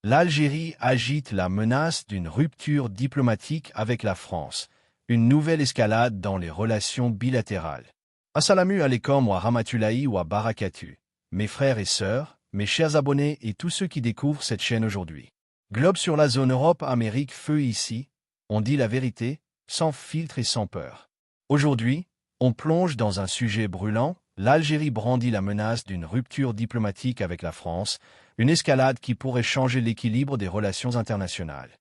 L'Algérie agite la menace d'une rupture diplomatique avec la France, une nouvelle escalade dans les relations bilatérales. Assalamu alaikum wa rahmatullahi wa barakatuh. Mes frères et sœurs, mes chers abonnés et tous ceux qui découvrent cette chaîne aujourd'hui. Globe sur la zone Europe-Amérique, feu ici, on dit la vérité, sans filtre et sans peur. Aujourd'hui, on plonge dans un sujet brûlant. L'Algérie brandit la menace d'une rupture diplomatique avec la France, une escalade qui pourrait changer l'équilibre des relations internationales.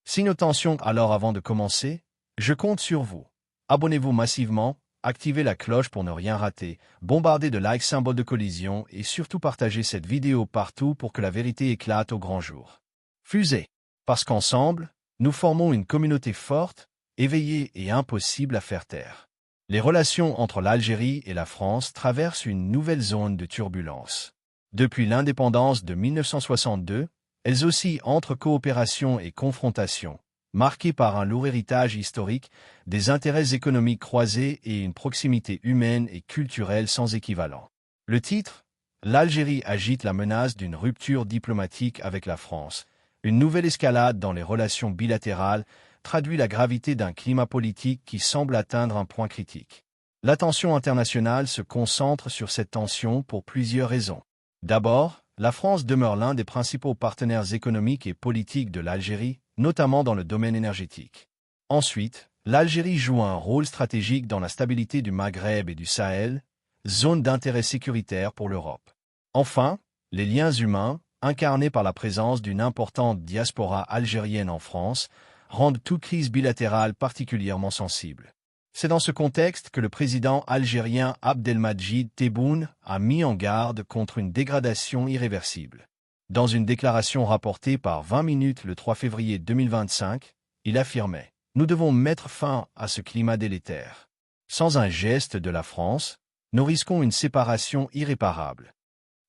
Si nos tensions alors avant de commencer, je compte sur vous. Abonnez-vous massivement, activez la cloche pour ne rien rater, bombardez de likes symbole de collision et surtout partagez cette vidéo partout pour que la vérité éclate au grand jour. Fusée, parce qu'ensemble, nous formons une communauté forte, éveillée et impossible à faire taire. Les relations entre l'Algérie et la France traversent une nouvelle zone de turbulence. Depuis l'indépendance de 1962, elles oscillent entre coopération et confrontation, marquées par un lourd héritage historique, des intérêts économiques croisés et une proximité humaine et culturelle sans équivalent. Le titre, l'Algérie agite la menace d'une rupture diplomatique avec la France, une nouvelle escalade dans les relations bilatérales, traduit la gravité d'un climat politique qui semble atteindre un point critique. L'attention internationale se concentre sur cette tension pour plusieurs raisons. D'abord, la France demeure l'un des principaux partenaires économiques et politiques de l'Algérie, notamment dans le domaine énergétique. Ensuite, l'Algérie joue un rôle stratégique dans la stabilité du Maghreb et du Sahel, zone d'intérêt sécuritaire pour l'Europe. Enfin, les liens humains, incarnés par la présence d'une importante diaspora algérienne en France, rendent toute crise bilatérale particulièrement sensible. C'est dans ce contexte que le président algérien Abdelmadjid Tebboune a mis en garde contre une dégradation irréversible. Dans une déclaration rapportée par 20 minutes le 3 février 2025, il affirmait « Nous devons mettre fin à ce climat délétère. Sans un geste de la France, nous risquons une séparation irréparable. »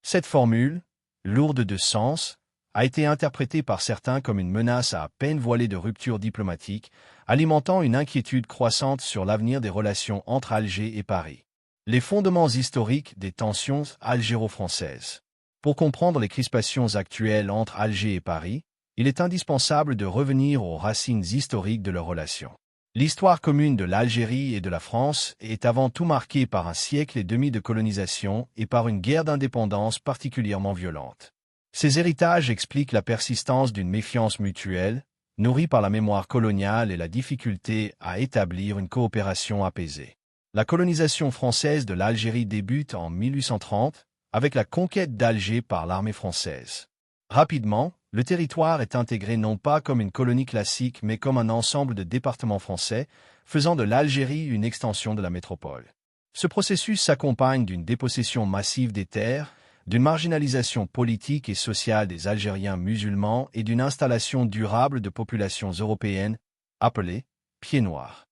Cette formule, lourde de sens, a été interprétée par certains comme une menace à peine voilée de rupture diplomatique, alimentant une inquiétude croissante sur l'avenir des relations entre Alger et Paris. Les fondements historiques des tensions algéro-françaises. Pour comprendre les crispations actuelles entre Alger et Paris, il est indispensable de revenir aux racines historiques de leurs relations. L'histoire commune de l'Algérie et de la France est avant tout marquée par un siècle et demi de colonisation et par une guerre d'indépendance particulièrement violente. Ces héritages expliquent la persistance d'une méfiance mutuelle, nourrie par la mémoire coloniale et la difficulté à établir une coopération apaisée. La colonisation française de l'Algérie débute en 1830, avec la conquête d'Alger par l'armée française. Rapidement, le territoire est intégré non pas comme une colonie classique mais comme un ensemble de départements français, faisant de l'Algérie une extension de la métropole. Ce processus s'accompagne d'une dépossession massive des terres, d'une marginalisation politique et sociale des Algériens musulmans et d'une installation durable de populations européennes, appelées « pieds noirs ».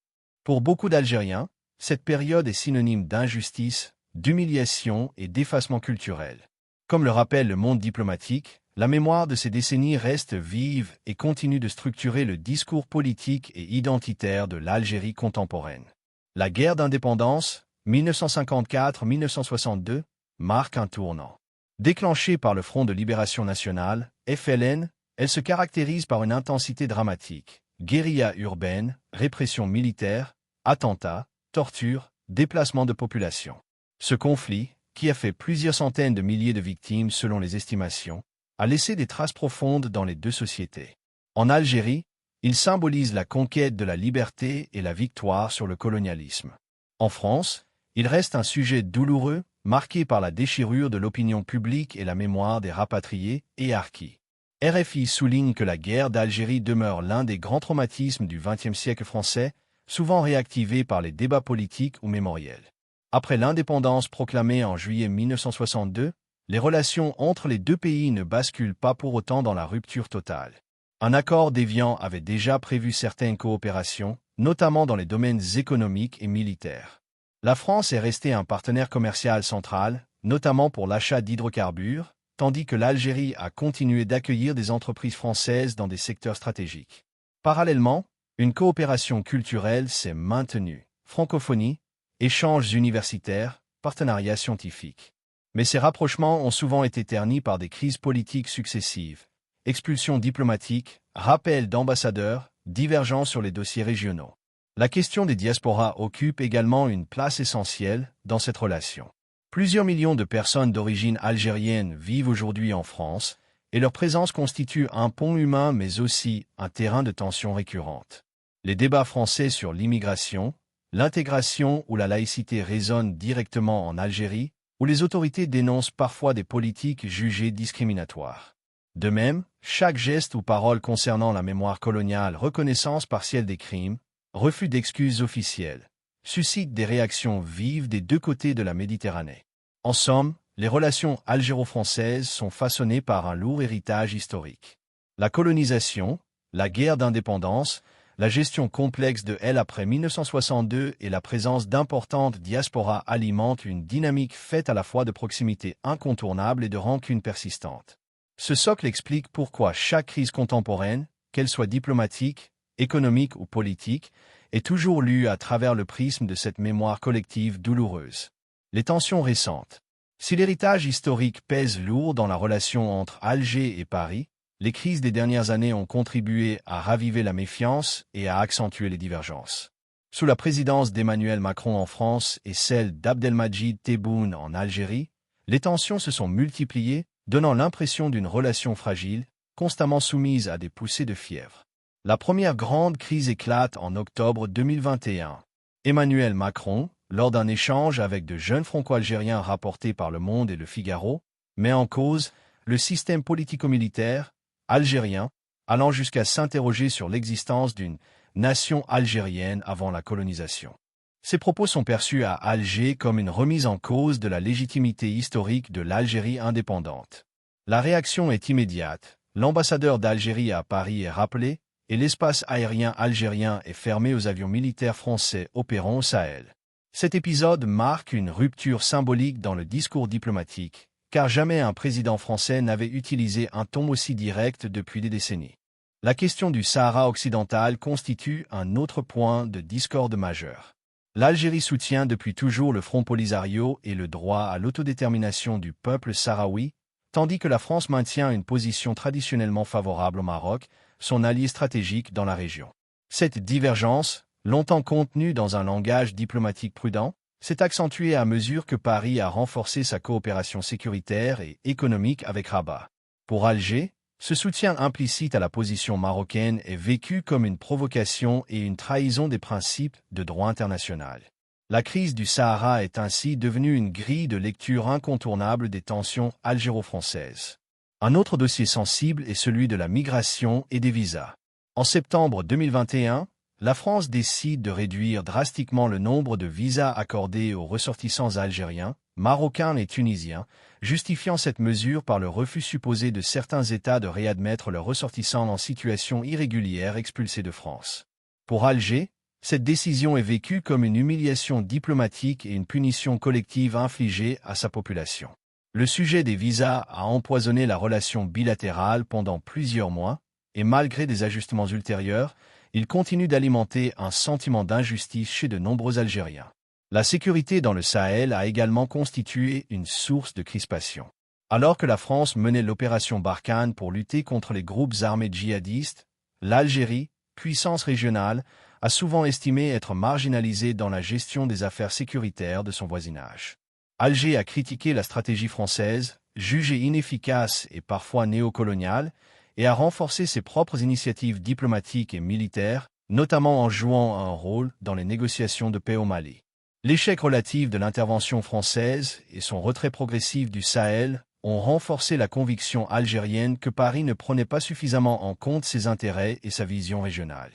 Pour beaucoup d'Algériens, cette période est synonyme d'injustice, d'humiliation et d'effacement culturel. Comme le rappelle le monde diplomatique, la mémoire de ces décennies reste vive et continue de structurer le discours politique et identitaire de l'Algérie contemporaine. La guerre d'indépendance, 1954-1962, marque un tournant. Déclenchée par le Front de Libération Nationale, FLN, elle se caractérise par une intensité dramatique, guérilla urbaine, répression militaire, attentats, torture, déplacement de population. Ce conflit, qui a fait plusieurs centaines de milliers de victimes selon les estimations, a laissé des traces profondes dans les deux sociétés. En Algérie, il symbolise la conquête de la liberté et la victoire sur le colonialisme. En France, il reste un sujet douloureux, marqué par la déchirure de l'opinion publique et la mémoire des rapatriés et harkis. RFI souligne que la guerre d'Algérie demeure l'un des grands traumatismes du XXe siècle français, souvent réactivé par les débats politiques ou mémoriels. Après l'indépendance proclamée en juillet 1962, les relations entre les deux pays ne basculent pas pour autant dans la rupture totale. Un accord d'Évian avait déjà prévu certaines coopérations, notamment dans les domaines économiques et militaires. La France est restée un partenaire commercial central, notamment pour l'achat d'hydrocarbures, tandis que l'Algérie a continué d'accueillir des entreprises françaises dans des secteurs stratégiques. Parallèlement, une coopération culturelle s'est maintenue, francophonie, échanges universitaires, partenariats scientifiques. Mais ces rapprochements ont souvent été ternis par des crises politiques successives, expulsions diplomatiques, rappels d'ambassadeurs, divergences sur les dossiers régionaux. La question des diasporas occupe également une place essentielle dans cette relation. Plusieurs millions de personnes d'origine algérienne vivent aujourd'hui en France, et leur présence constitue un pont humain mais aussi un terrain de tension récurrente. Les débats français sur l'immigration, l'intégration ou la laïcité résonnent directement en Algérie, où les autorités dénoncent parfois des politiques jugées discriminatoires. De même, chaque geste ou parole concernant la mémoire coloniale, reconnaissance partielle des crimes, refus d'excuses officielles, suscite des réactions vives des deux côtés de la Méditerranée. En somme, les relations algéro-françaises sont façonnées par un lourd héritage historique. La colonisation, la guerre d'indépendance, la gestion complexe de elle après 1962 et la présence d'importantes diasporas alimentent une dynamique faite à la fois de proximité incontournable et de rancune persistante. Ce socle explique pourquoi chaque crise contemporaine, qu'elle soit diplomatique, économique ou politique, est toujours lue à travers le prisme de cette mémoire collective douloureuse. Les tensions récentes. Si l'héritage historique pèse lourd dans la relation entre Alger et Paris, les crises des dernières années ont contribué à raviver la méfiance et à accentuer les divergences. Sous la présidence d'Emmanuel Macron en France et celle d'Abdelmadjid Tebboune en Algérie, les tensions se sont multipliées, donnant l'impression d'une relation fragile, constamment soumise à des poussées de fièvre. La première grande crise éclate en octobre 2021. Emmanuel Macron, lors d'un échange avec de jeunes franco-algériens rapportés par Le Monde et Le Figaro, met en cause le système politico-militaire algérien, allant jusqu'à s'interroger sur l'existence d'une nation algérienne avant la colonisation. Ces propos sont perçus à Alger comme une remise en cause de la légitimité historique de l'Algérie indépendante. La réaction est immédiate. L'ambassadeur d'Algérie à Paris est rappelé et l'espace aérien algérien est fermé aux avions militaires français opérant au Sahel. Cet épisode marque une rupture symbolique dans le discours diplomatique, car jamais un président français n'avait utilisé un ton aussi direct depuis des décennies. La question du Sahara occidental constitue un autre point de discorde majeur. L'Algérie soutient depuis toujours le Front Polisario et le droit à l'autodétermination du peuple sahraoui, tandis que la France maintient une position traditionnellement favorable au Maroc, son allié stratégique dans la région. Cette divergence, longtemps contenue dans un langage diplomatique prudent, s'est accentuée à mesure que Paris a renforcé sa coopération sécuritaire et économique avec Rabat. Pour Alger, ce soutien implicite à la position marocaine est vécu comme une provocation et une trahison des principes de droit international. La crise du Sahara est ainsi devenue une grille de lecture incontournable des tensions algéro-françaises. Un autre dossier sensible est celui de la migration et des visas. En septembre 2021, la France décide de réduire drastiquement le nombre de visas accordés aux ressortissants algériens, marocains et tunisiens, justifiant cette mesure par le refus supposé de certains États de réadmettre leurs ressortissants en situation irrégulière expulsés de France. Pour Alger, cette décision est vécue comme une humiliation diplomatique et une punition collective infligée à sa population. Le sujet des visas a empoisonné la relation bilatérale pendant plusieurs mois, et malgré des ajustements ultérieurs, il continue d'alimenter un sentiment d'injustice chez de nombreux Algériens. La sécurité dans le Sahel a également constitué une source de crispation. Alors que la France menait l'opération Barkhane pour lutter contre les groupes armés djihadistes, l'Algérie, puissance régionale, a souvent estimé être marginalisée dans la gestion des affaires sécuritaires de son voisinage. Alger a critiqué la stratégie française, jugée inefficace et parfois néocoloniale, et a renforcé ses propres initiatives diplomatiques et militaires, notamment en jouant un rôle dans les négociations de paix au Mali. L'échec relatif de l'intervention française et son retrait progressif du Sahel ont renforcé la conviction algérienne que Paris ne prenait pas suffisamment en compte ses intérêts et sa vision régionale.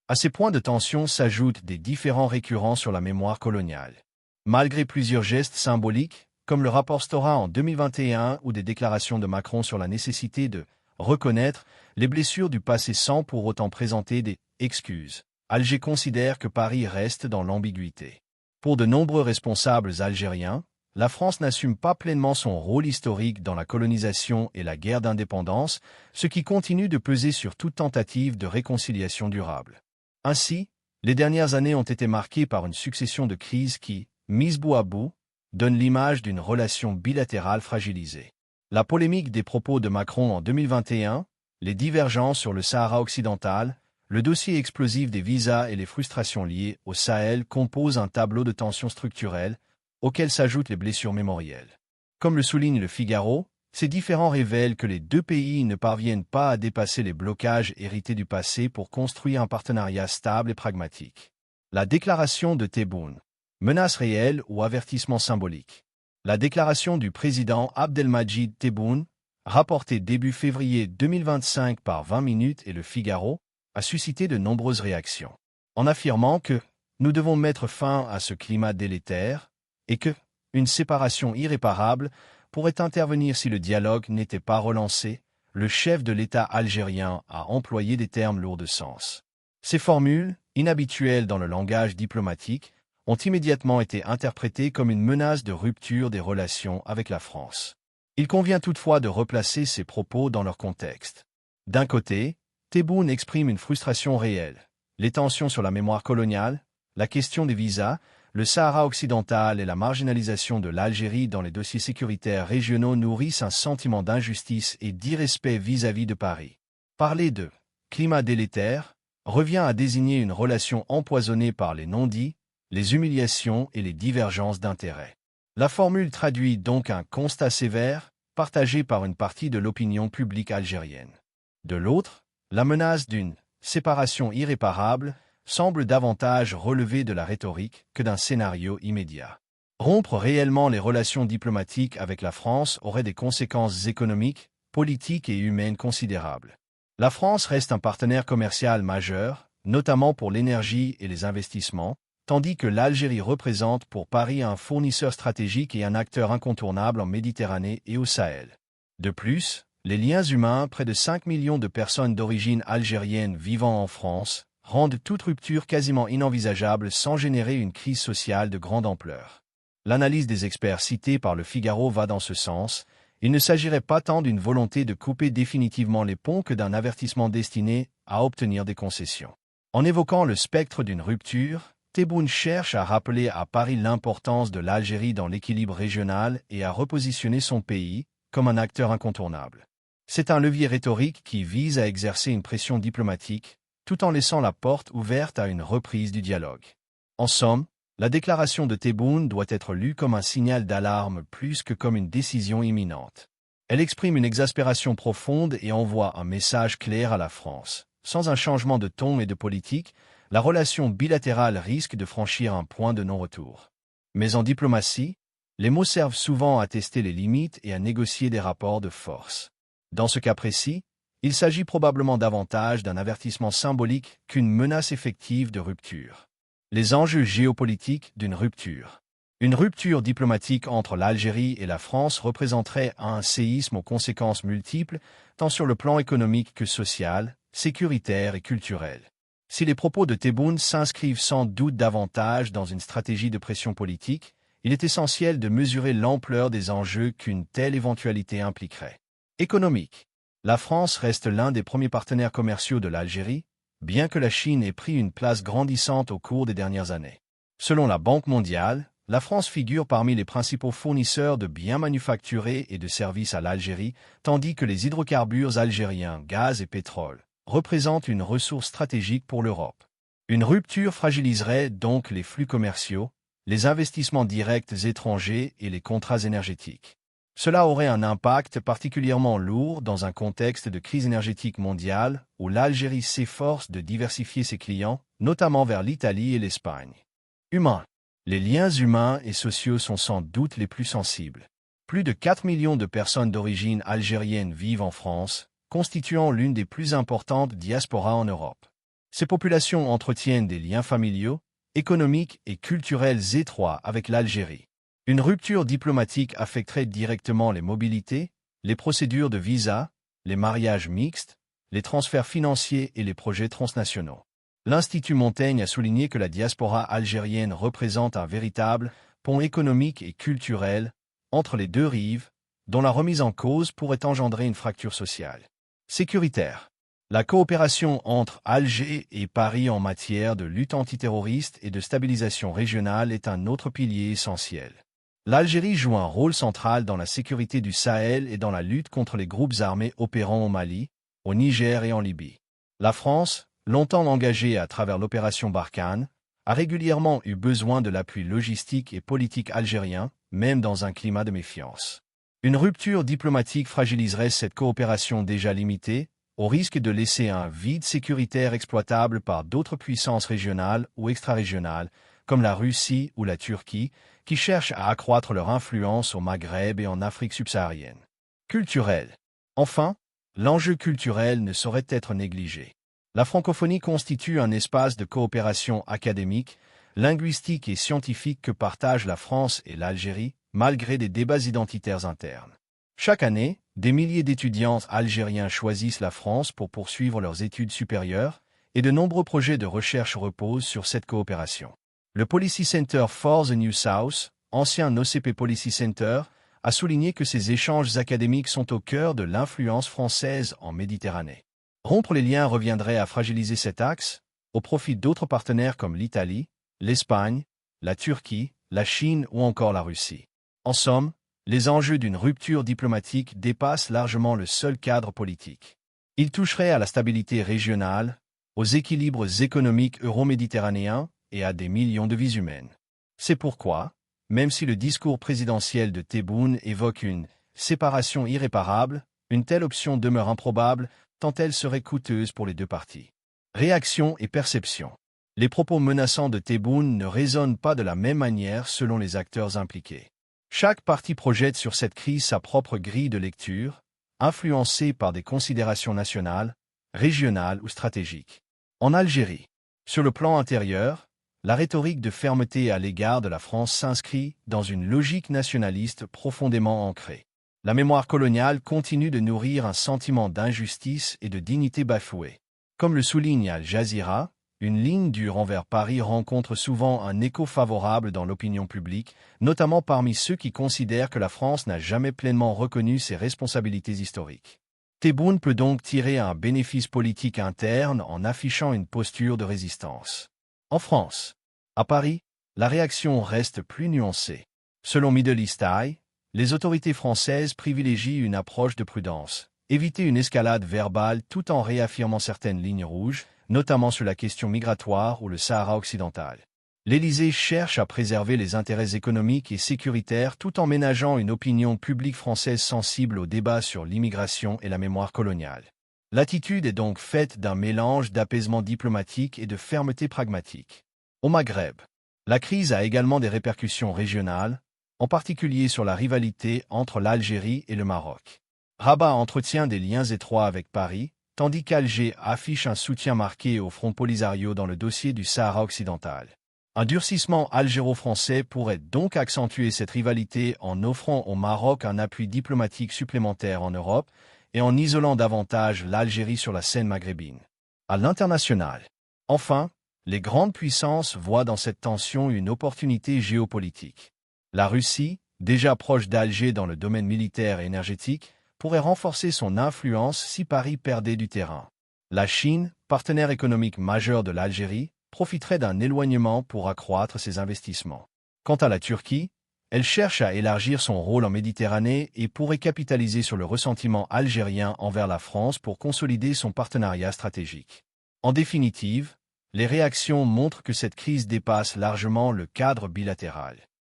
À ces points de tension s'ajoutent des différends récurrents sur la mémoire coloniale. Malgré plusieurs gestes symboliques, comme le rapport Stora en 2021 ou des déclarations de Macron sur la nécessité de reconnaître les blessures du passé sans pour autant présenter des excuses, Alger considère que Paris reste dans l'ambiguïté. Pour de nombreux responsables algériens, la France n'assume pas pleinement son rôle historique dans la colonisation et la guerre d'indépendance, ce qui continue de peser sur toute tentative de réconciliation durable. Ainsi, les dernières années ont été marquées par une succession de crises qui, mises bout à bout, donnent l'image d'une relation bilatérale fragilisée. La polémique des propos de Macron en 2021, les divergences sur le Sahara occidental, le dossier explosif des visas et les frustrations liées au Sahel composent un tableau de tensions structurelles, auquel s'ajoutent les blessures mémorielles. Comme le souligne le Figaro, ces différends révèlent que les deux pays ne parviennent pas à dépasser les blocages hérités du passé pour construire un partenariat stable et pragmatique. La déclaration de Tebboune. Menace réelle ou avertissement symbolique. La déclaration du président Abdelmadjid Tebboune, rapportée début février 2025 par 20 minutes et le Figaro, a suscité de nombreuses réactions. En affirmant que « nous devons mettre fin à ce climat délétère » et que « une séparation irréparable » pourrait intervenir si le dialogue n'était pas relancé, le chef de l'État algérien a employé des termes lourds de sens. Ces formules, inhabituelles dans le langage diplomatique, ont immédiatement été interprétées comme une menace de rupture des relations avec la France. Il convient toutefois de replacer ces propos dans leur contexte. D'un côté, Tebboune exprime une frustration réelle. Les tensions sur la mémoire coloniale, la question des visas, le Sahara occidental et la marginalisation de l'Algérie dans les dossiers sécuritaires régionaux nourrissent un sentiment d'injustice et d'irrespect vis-à-vis de Paris. Parler de « climat délétère » revient à désigner une relation empoisonnée par les non-dits, les humiliations et les divergences d'intérêts. La formule traduit donc un constat sévère, partagé par une partie de l'opinion publique algérienne. De l'autre, la menace d'une « séparation irréparable » semble davantage relever de la rhétorique que d'un scénario immédiat. Rompre réellement les relations diplomatiques avec la France aurait des conséquences économiques, politiques et humaines considérables. La France reste un partenaire commercial majeur, notamment pour l'énergie et les investissements, tandis que l'Algérie représente pour Paris un fournisseur stratégique et un acteur incontournable en Méditerranée et au Sahel. De plus, les liens humains, près de 5 millions de personnes d'origine algérienne vivant en France, rendent toute rupture quasiment inenvisageable sans générer une crise sociale de grande ampleur. L'analyse des experts cités par le Figaro va dans ce sens. Il ne s'agirait pas tant d'une volonté de couper définitivement les ponts que d'un avertissement destiné à obtenir des concessions. En évoquant le spectre d'une rupture, Tebboune cherche à rappeler à Paris l'importance de l'Algérie dans l'équilibre régional et à repositionner son pays comme un acteur incontournable. C'est un levier rhétorique qui vise à exercer une pression diplomatique, tout en laissant la porte ouverte à une reprise du dialogue. En somme, la déclaration de Tebboune doit être lue comme un signal d'alarme plus que comme une décision imminente. Elle exprime une exaspération profonde et envoie un message clair à la France. Sans un changement de ton et de politique, la relation bilatérale risque de franchir un point de non-retour. Mais en diplomatie, les mots servent souvent à tester les limites et à négocier des rapports de force. Dans ce cas précis, il s'agit probablement davantage d'un avertissement symbolique qu'une menace effective de rupture. Les enjeux géopolitiques d'une rupture. Une rupture diplomatique entre l'Algérie et la France représenterait un séisme aux conséquences multiples, tant sur le plan économique que social, sécuritaire et culturel. Si les propos de Tebboune s'inscrivent sans doute davantage dans une stratégie de pression politique, il est essentiel de mesurer l'ampleur des enjeux qu'une telle éventualité impliquerait. Économique. La France reste l'un des premiers partenaires commerciaux de l'Algérie, bien que la Chine ait pris une place grandissante au cours des dernières années. Selon la Banque mondiale, la France figure parmi les principaux fournisseurs de biens manufacturés et de services à l'Algérie, tandis que les hydrocarbures algériens, gaz et pétrole, représentent une ressource stratégique pour l'Europe. Une rupture fragiliserait donc les flux commerciaux, les investissements directs étrangers et les contrats énergétiques. Cela aurait un impact particulièrement lourd dans un contexte de crise énergétique mondiale où l'Algérie s'efforce de diversifier ses clients, notamment vers l'Italie et l'Espagne. Humain. Les liens humains et sociaux sont sans doute les plus sensibles. Plus de 4 millions de personnes d'origine algérienne vivent en France, constituant l'une des plus importantes diasporas en Europe. Ces populations entretiennent des liens familiaux, économiques et culturels étroits avec l'Algérie. Une rupture diplomatique affecterait directement les mobilités, les procédures de visa, les mariages mixtes, les transferts financiers et les projets transnationaux. L'Institut Montaigne a souligné que la diaspora algérienne représente un véritable pont économique et culturel entre les deux rives, dont la remise en cause pourrait engendrer une fracture sociale. Sécuritaire. La coopération entre Alger et Paris en matière de lutte antiterroriste et de stabilisation régionale est un autre pilier essentiel. L'Algérie joue un rôle central dans la sécurité du Sahel et dans la lutte contre les groupes armés opérant au Mali, au Niger et en Libye. La France, longtemps engagée à travers l'opération Barkhane, a régulièrement eu besoin de l'appui logistique et politique algérien, même dans un climat de méfiance. Une rupture diplomatique fragiliserait cette coopération déjà limitée, au risque de laisser un vide sécuritaire exploitable par d'autres puissances régionales ou extra-régionales, comme la Russie ou la Turquie, qui cherchent à accroître leur influence au Maghreb et en Afrique subsaharienne. Culturel. Enfin, l'enjeu culturel ne saurait être négligé. La francophonie constitue un espace de coopération académique, linguistique et scientifique que partagent la France et l'Algérie, malgré des débats identitaires internes. Chaque année, des milliers d'étudiants algériens choisissent la France pour poursuivre leurs études supérieures, et de nombreux projets de recherche reposent sur cette coopération. Le Policy Center for the New South, ancien OCP Policy Center, a souligné que ces échanges académiques sont au cœur de l'influence française en Méditerranée. Rompre les liens reviendrait à fragiliser cet axe, au profit d'autres partenaires comme l'Italie, l'Espagne, la Turquie, la Chine ou encore la Russie. En somme, les enjeux d'une rupture diplomatique dépassent largement le seul cadre politique. Ils toucheraient à la stabilité régionale, aux équilibres économiques euro-méditerranéens et à des millions de vies humaines. C'est pourquoi, même si le discours présidentiel de Tebboune évoque une séparation irréparable, une telle option demeure improbable tant elle serait coûteuse pour les deux parties. Réaction et perception. Les propos menaçants de Tebboune ne résonnent pas de la même manière selon les acteurs impliqués. Chaque partie projette sur cette crise sa propre grille de lecture, influencée par des considérations nationales, régionales ou stratégiques. En Algérie, sur le plan intérieur, la rhétorique de fermeté à l'égard de la France s'inscrit dans une logique nationaliste profondément ancrée. La mémoire coloniale continue de nourrir un sentiment d'injustice et de dignité bafouée. Comme le souligne Al Jazeera, une ligne dure envers Paris rencontre souvent un écho favorable dans l'opinion publique, notamment parmi ceux qui considèrent que la France n'a jamais pleinement reconnu ses responsabilités historiques. Tebboune peut donc tirer un bénéfice politique interne en affichant une posture de résistance. En France, à Paris, la réaction reste plus nuancée. Selon Middle East Eye, les autorités françaises privilégient une approche de prudence, éviter une escalade verbale tout en réaffirmant certaines lignes rouges, notamment sur la question migratoire ou le Sahara occidental. L'Élysée cherche à préserver les intérêts économiques et sécuritaires tout en ménageant une opinion publique française sensible au débat sur l'immigration et la mémoire coloniale. L'attitude est donc faite d'un mélange d'apaisement diplomatique et de fermeté pragmatique. Au Maghreb, la crise a également des répercussions régionales, en particulier sur la rivalité entre l'Algérie et le Maroc. Rabat entretient des liens étroits avec Paris, tandis qu'Alger affiche un soutien marqué au Front Polisario dans le dossier du Sahara occidental. Un durcissement algéro-français pourrait donc accentuer cette rivalité en offrant au Maroc un appui diplomatique supplémentaire en Europe et en isolant davantage l'Algérie sur la scène maghrébine. À l'international, enfin, les grandes puissances voient dans cette tension une opportunité géopolitique. La Russie, déjà proche d'Alger dans le domaine militaire et énergétique, pourrait renforcer son influence si Paris perdait du terrain. La Chine, partenaire économique majeur de l'Algérie, profiterait d'un éloignement pour accroître ses investissements. Quant à la Turquie, elle cherche à élargir son rôle en Méditerranée et pourrait capitaliser sur le ressentiment algérien envers la France pour consolider son partenariat stratégique. En définitive, les réactions montrent que cette crise dépasse largement le cadre bilatéral.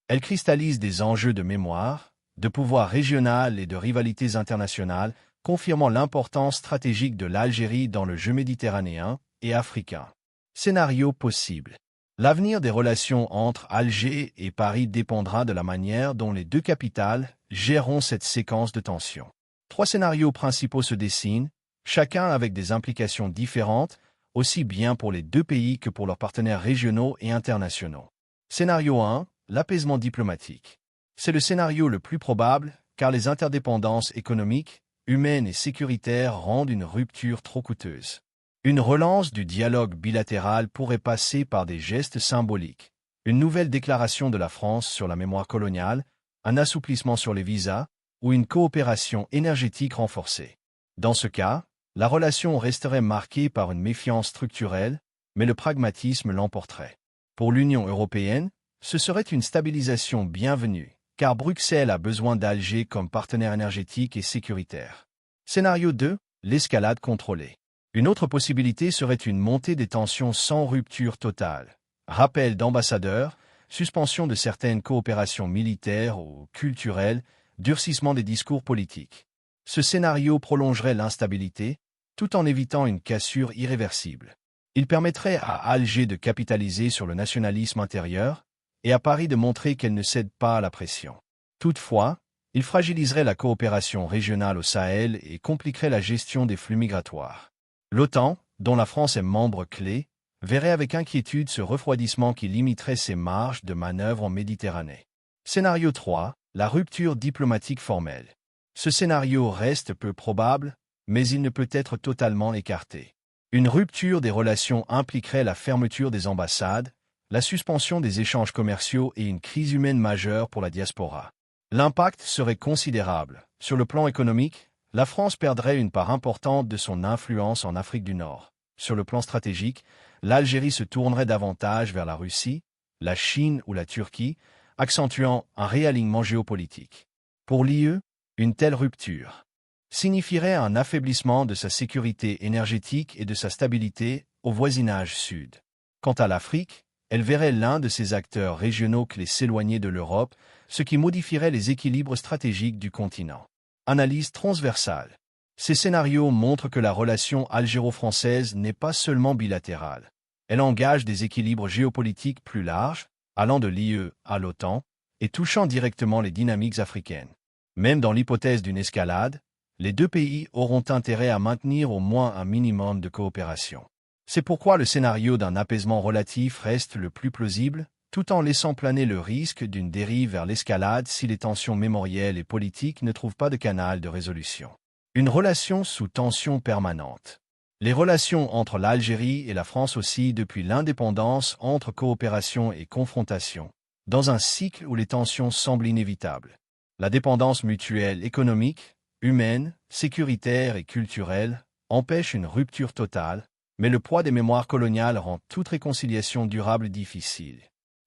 Elle cristallise des enjeux de mémoire, de pouvoir régional et de rivalités internationales, confirmant l'importance stratégique de l'Algérie dans le jeu méditerranéen et africain. Scénario possible. L'avenir des relations entre Alger et Paris dépendra de la manière dont les deux capitales géreront cette séquence de tensions. 3 scénarios principaux se dessinent, chacun avec des implications différentes, aussi bien pour les deux pays que pour leurs partenaires régionaux et internationaux. Scénario 1. L'apaisement diplomatique. C'est le scénario le plus probable, car les interdépendances économiques, humaines et sécuritaires rendent une rupture trop coûteuse. Une relance du dialogue bilatéral pourrait passer par des gestes symboliques, une nouvelle déclaration de la France sur la mémoire coloniale, un assouplissement sur les visas ou une coopération énergétique renforcée. Dans ce cas, la relation resterait marquée par une méfiance structurelle, mais le pragmatisme l'emporterait. Pour l'Union européenne, ce serait une stabilisation bienvenue, car Bruxelles a besoin d'Alger comme partenaire énergétique et sécuritaire. Scénario 2. l'escalade contrôlée. Une autre possibilité serait une montée des tensions sans rupture totale. Rappel d'ambassadeurs, suspension de certaines coopérations militaires ou culturelles, durcissement des discours politiques. Ce scénario prolongerait l'instabilité, tout en évitant une cassure irréversible. Il permettrait à Alger de capitaliser sur le nationalisme intérieur et à Paris de montrer qu'elle ne cède pas à la pression. Toutefois, il fragiliserait la coopération régionale au Sahel et compliquerait la gestion des flux migratoires. L'OTAN, dont la France est membre clé, verrait avec inquiétude ce refroidissement qui limiterait ses marges de manœuvre en Méditerranée. Scénario 3. La rupture diplomatique formelle. Ce scénario reste peu probable, mais il ne peut être totalement écarté. Une rupture des relations impliquerait la fermeture des ambassades, la suspension des échanges commerciaux et une crise humaine majeure pour la diaspora. L'impact serait considérable. Sur le plan économique, la France perdrait une part importante de son influence en Afrique du Nord. Sur le plan stratégique, l'Algérie se tournerait davantage vers la Russie, la Chine ou la Turquie, accentuant un réalignement géopolitique. Pour l'IE, une telle rupture signifierait un affaiblissement de sa sécurité énergétique et de sa stabilité au voisinage sud. Quant à l'Afrique, elle verrait l'un de ses acteurs régionaux clés s'éloigner de l'Europe, ce qui modifierait les équilibres stratégiques du continent. Analyse transversale. Ces scénarios montrent que la relation algéro-française n'est pas seulement bilatérale. Elle engage des équilibres géopolitiques plus larges, allant de l'IE à l'OTAN, et touchant directement les dynamiques africaines. Même dans l'hypothèse d'une escalade, les deux pays auront intérêt à maintenir au moins un minimum de coopération. C'est pourquoi le scénario d'un apaisement relatif reste le plus plausible, tout en laissant planer le risque d'une dérive vers l'escalade si les tensions mémorielles et politiques ne trouvent pas de canal de résolution. Une relation sous tension permanente. Les relations entre l'Algérie et la France oscillent depuis l'indépendance entre coopération et confrontation, dans un cycle où les tensions semblent inévitables. La dépendance mutuelle économique, humaine, sécuritaire et culturelle empêche une rupture totale, mais le poids des mémoires coloniales rend toute réconciliation durable difficile.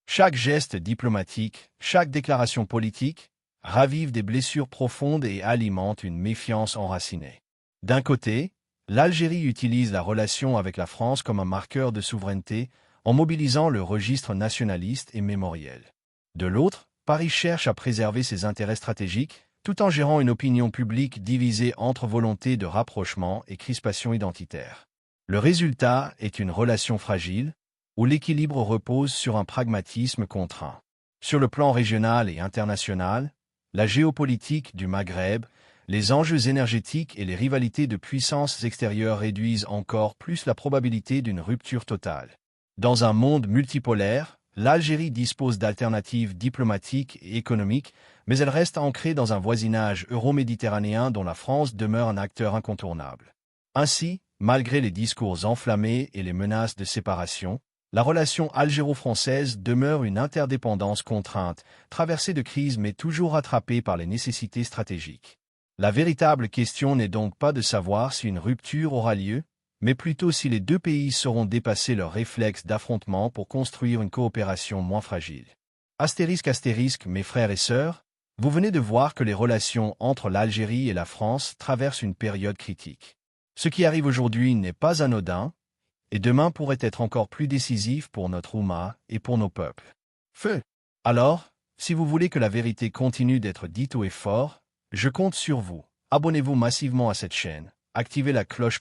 Chaque geste diplomatique, chaque déclaration politique, ravive des blessures profondes et alimente une méfiance enracinée. D'un côté, l'Algérie utilise la relation avec la France comme un marqueur de souveraineté en mobilisant le registre nationaliste et mémoriel. De l'autre, Paris cherche à préserver ses intérêts stratégiques tout en gérant une opinion publique divisée entre volonté de rapprochement et crispation identitaire. Le résultat est une relation fragile, où l'équilibre repose sur un pragmatisme contraint. Sur le plan régional et international, la géopolitique du Maghreb, les enjeux énergétiques et les rivalités de puissances extérieures réduisent encore plus la probabilité d'une rupture totale. Dans un monde multipolaire, l'Algérie dispose d'alternatives diplomatiques et économiques, mais elle reste ancrée dans un voisinage euro-méditerranéen dont la France demeure un acteur incontournable. Ainsi, malgré les discours enflammés et les menaces de séparation, la relation algéro-française demeure une interdépendance contrainte, traversée de crises mais toujours rattrapée par les nécessités stratégiques. La véritable question n'est donc pas de savoir si une rupture aura lieu, mais plutôt si les deux pays sauront dépasser leurs réflexes d'affrontement pour construire une coopération moins fragile. Astérisque, mes frères et sœurs, vous venez de voir que les relations entre l'Algérie et la France traversent une période critique. Ce qui arrive aujourd'hui n'est pas anodin, et demain pourrait être encore plus décisif pour notre Oumma et pour nos peuples. Feu! Alors, si vous voulez que la vérité continue d'être dite haut et fort, je compte sur vous. Abonnez-vous massivement à cette chaîne, activez la cloche,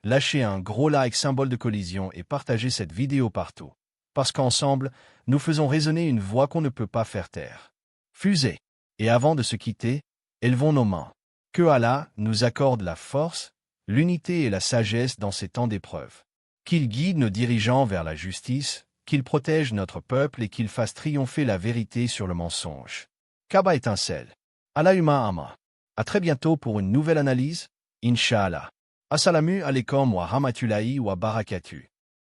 lâchez un gros like symbole de collision et partagez cette vidéo partout. Parce qu'ensemble, nous faisons résonner une voix qu'on ne peut pas faire taire. Fusée! Et avant de se quitter, élevons nos mains. Que Allah nous accorde la force, l'unité et la sagesse dans ces temps d'épreuve. Qu'il guide nos dirigeants vers la justice, qu'il protège notre peuple et qu'il fasse triompher la vérité sur le mensonge. Kaba étincelle. Allahumma ama. À très bientôt pour une nouvelle analyse, Inch'Allah. Assalamu alaikum wa rahmatullahi wa barakatuh.